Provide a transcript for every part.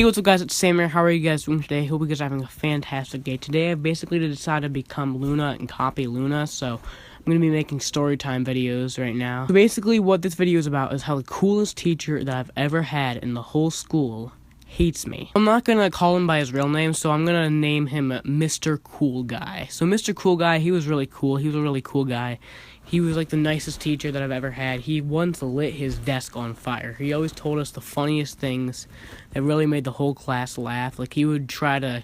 Hey, what's up guys, it's Sam here. How are you guys doing today? Hope you guys are having a fantastic day. Today I've basically decided to become Luna and copy Luna, so I'm going to be making story time videos right now. So basically what this video is about is how the coolest teacher that I've ever had in the whole school hates me. I'm not going to call him by his real name, so I'm going to name him Mr. Cool Guy. So Mr. Cool Guy, he was really cool. He was a really cool guy. He was like the nicest teacher that I've ever had. He once lit his desk on fire. He always told us the funniest things that really made the whole class laugh. Like, he would try to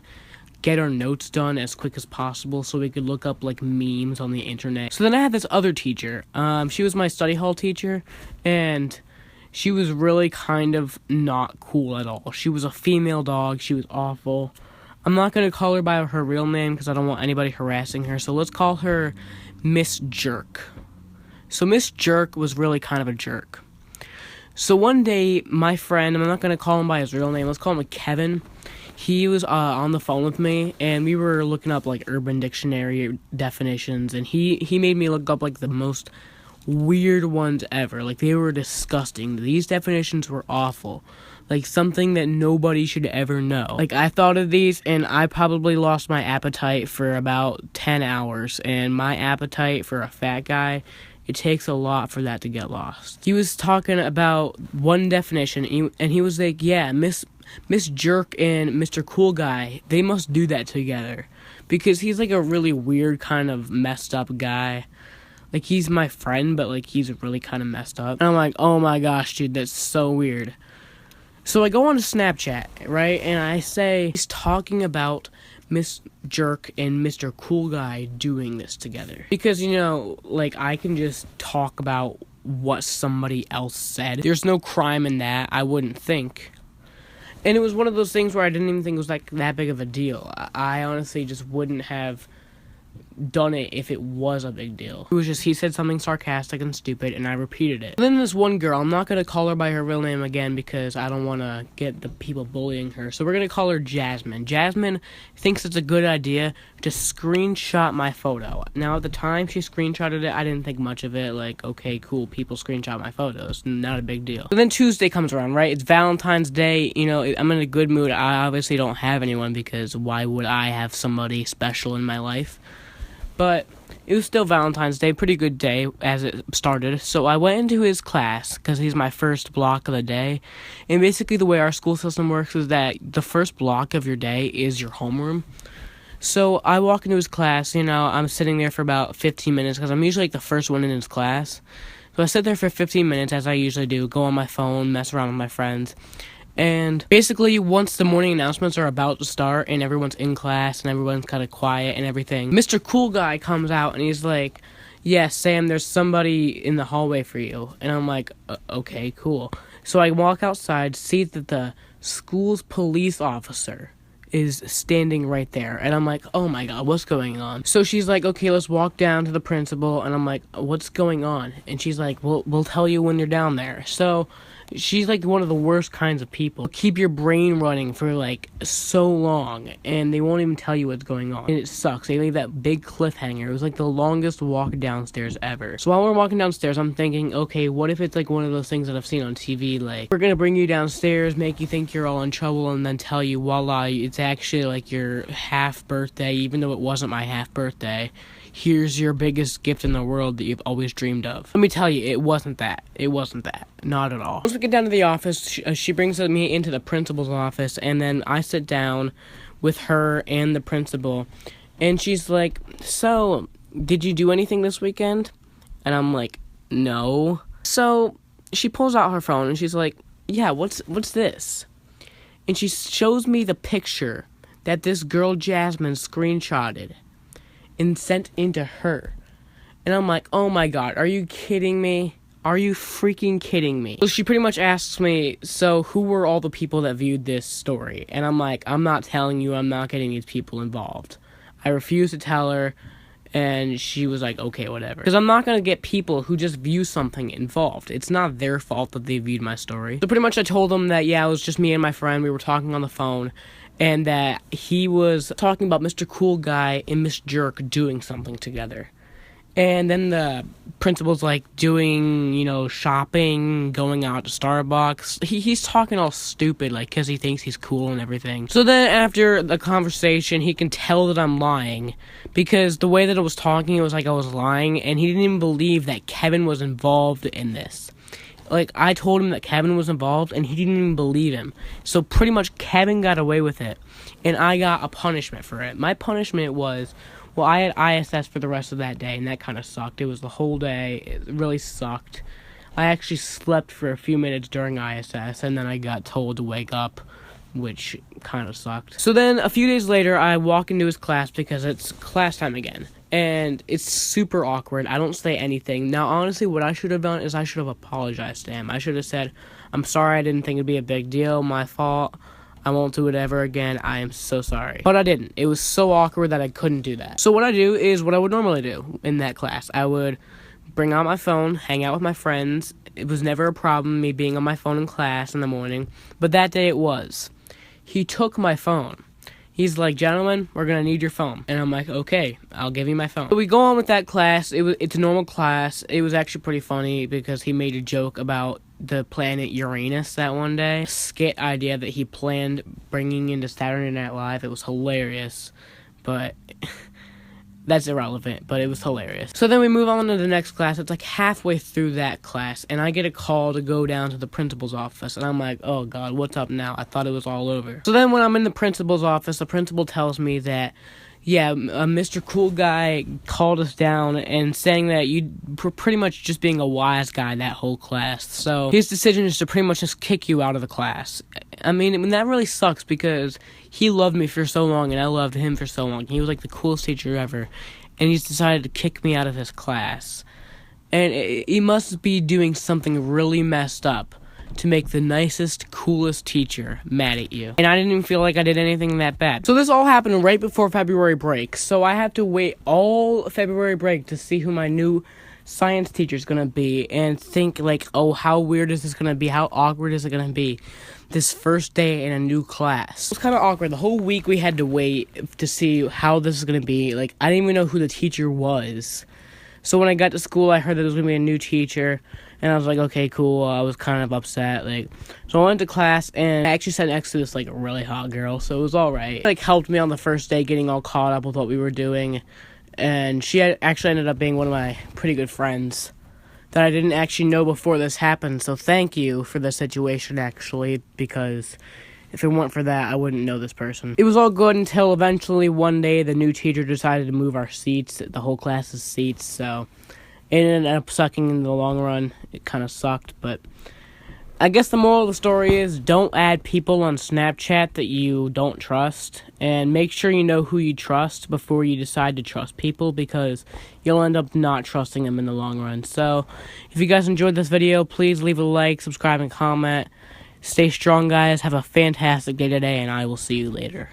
get our notes done as quick as possible so we could look up like memes on the internet. So then I had this other teacher. She was my study hall teacher, and she was really kind of not cool at all. She was a female dog. She was awful. I'm not going to call her by her real name because I don't want anybody harassing her. So let's call her Miss Jerk. So Miss Jerk was really kind of a jerk. So one day, my friend, I'm not going to call him by his real name, let's call him Kevin. He was on the phone with me, and we were looking up like Urban Dictionary definitions, and he made me look up like the most weird ones ever. Like, they were disgusting. These definitions were awful. Like, something that nobody should ever know. Like, I thought of these, and I probably lost my appetite for about 10 hours. And my appetite for a fat guy, it takes a lot for that to get lost. He was talking about one definition, and he was like, yeah, Miss Jerk and Mr. Cool Guy, they must do that together. Because he's like a really weird kind of messed up guy. Like, he's my friend, but like, he's really kind of messed up. And I'm like, oh my gosh, dude, that's so weird. So I go on to Snapchat, right, and I say, he's talking about Miss Jerk and Mr. Cool Guy doing this together. Because, you know, like, I can just talk about what somebody else said. There's no crime in that, I wouldn't think. And it was one of those things where I didn't even think it was, like, that big of a deal. I honestly just wouldn't have done it if it was a big deal. It was just, he said something sarcastic and stupid, and I repeated it. And then this one girl, I'm not going to call her by her real name again because I don't want to get the people bullying her, so we're going to call her Jasmine. Jasmine thinks it's a good idea to screenshot my photo. Now, at the time she screenshotted it, I didn't think much of it. Like, okay, cool, people screenshot my photos, not a big deal. So then Tuesday comes around, right? It's Valentine's Day, you know, I'm in a good mood. I obviously don't have anyone because why would I have somebody special in my life? But it was still Valentine's Day, pretty good day as it started. So I went into his class because he's my first block of the day. And basically the way our school system works is that the first block of your day is your homeroom. So I walk into his class, you know, I'm sitting there for about 15 minutes because I'm usually like the first one in his class. So I sit there for 15 minutes as I usually do, go on my phone, mess around with my friends. And basically, once the morning announcements are about to start and everyone's in class and everyone's kind of quiet and everything, Mr. Cool Guy comes out and he's like, yeah, Sam, there's somebody in the hallway for you. And I'm like, okay, cool. So I walk outside, see that the school's police officer is standing right there. And I'm like, oh my god, what's going on? So she's like, okay, let's walk down to the principal. And I'm like, what's going on? And she's like, we'll tell you when you're down there. So she's like one of the worst kinds of people. Keep your brain running for like so long and they won't even tell you what's going on. And it sucks. They leave that big cliffhanger. It was like the longest walk downstairs ever. So while we're walking downstairs, I'm thinking, okay, what if it's like one of those things that I've seen on TV, like, we're gonna bring you downstairs, make you think you're all in trouble, and then tell you, voila, it's actually like your half birthday, even though it wasn't my half birthday. Here's your biggest gift in the world that you've always dreamed of. Let me tell you, it wasn't that. It wasn't that. Not at all. Once we get down to the office, she brings me into the principal's office, and then I sit down with her and the principal, and she's like, so, did you do anything this weekend? And I'm like, no. So, she pulls out her phone, and she's like, yeah, what's this? And she shows me the picture that this girl Jasmine screenshotted and sent into her. And I'm like, oh my god, are you kidding me? Are you freaking kidding me? So she pretty much asks me, so who were all the people that viewed this story? And I'm like, I'm not telling you, I'm not getting these people involved. I refuse to tell her, and she was like, okay, whatever. Because I'm not going to get people who just view something involved. It's not their fault that they viewed my story. So pretty much I told them that, yeah, it was just me and my friend, we were talking on the phone, and that he was talking about Mr. Cool Guy and Miss Jerk doing something together. And then the principal's like doing, shopping, going out to Starbucks. He's talking all stupid, like, because he thinks he's cool and everything. So then after the conversation, he can tell that I'm lying, because the way that I was talking, it was like I was lying, and he didn't even believe that Kevin was involved in this. Like, I told him that Kevin was involved, and he didn't even believe him. So pretty much Kevin got away with it, and I got a punishment for it. My punishment was, well, I had ISS for the rest of that day, and that kind of sucked. It was the whole day. It really sucked. I actually slept for a few minutes during ISS, and then I got told to wake up, which kind of sucked. So then, a few days later, I walk into his class because it's class time again. And it's super awkward. I don't say anything. Now, honestly, what I should have done is I should have apologized to him. I should have said, I'm sorry, I didn't think it'd be a big deal. My fault. I won't do it ever again. I am so sorry. But I didn't. It was so awkward that I couldn't do that. So what I do is what I would normally do in that class. I would bring out my phone, hang out with my friends. It was never a problem, me being on my phone in class in the morning. But that day it was. He took my phone. He's like, gentlemen, we're going to need your phone. And I'm like, okay, I'll give you my phone. So we go on with that class. It's a normal class. It was actually pretty funny because he made a joke about the planet Uranus that one day. Skit idea that he planned bringing into Saturday Night Live. It was hilarious, but that's irrelevant, but it was hilarious. So then we move on to the next class. It's like halfway through that class, and I get a call to go down to the principal's office, and I'm like, oh God, what's up now? I thought it was all over. So then when I'm in the principal's office, the principal tells me that, yeah, Mr. Cool Guy called us down and saying that you were pretty much just being a wise guy that whole class. So his decision is to pretty much just kick you out of the class. I mean, that really sucks because he loved me for so long and I loved him for so long. He was like the coolest teacher ever. And he's decided to kick me out of his class. And he must be doing something really messed up to make the nicest, coolest teacher mad at you. And I didn't even feel like I did anything that bad. So this all happened right before February break. So I have to wait all February break to see who my new science teacher is going to be and think like, oh, how weird is this going to be? How awkward is it going to be? This first day in a new class. It was kind of awkward. The whole week we had to wait to see how this is going to be. Like, I didn't even know who the teacher was. So when I got to school, I heard that there was going to be a new teacher. And I was like, okay, cool. I was kind of upset. So I went to class, and I actually sat next to this, really hot girl. So it was all right. It, helped me on the first day getting all caught up with what we were doing. And she actually ended up being one of my pretty good friends that I didn't actually know before this happened. So thank you for the situation, actually, because if it weren't for that, I wouldn't know this person. It was all good until eventually one day the new teacher decided to move our seats, the whole class's seats, so it ended up sucking in the long run. It kind of sucked, but I guess the moral of the story is don't add people on Snapchat that you don't trust, and make sure you know who you trust before you decide to trust people, because you'll end up not trusting them in the long run. So if you guys enjoyed this video, please leave a like, subscribe, and comment. Stay strong, guys. Have a fantastic day today, and I will see you later.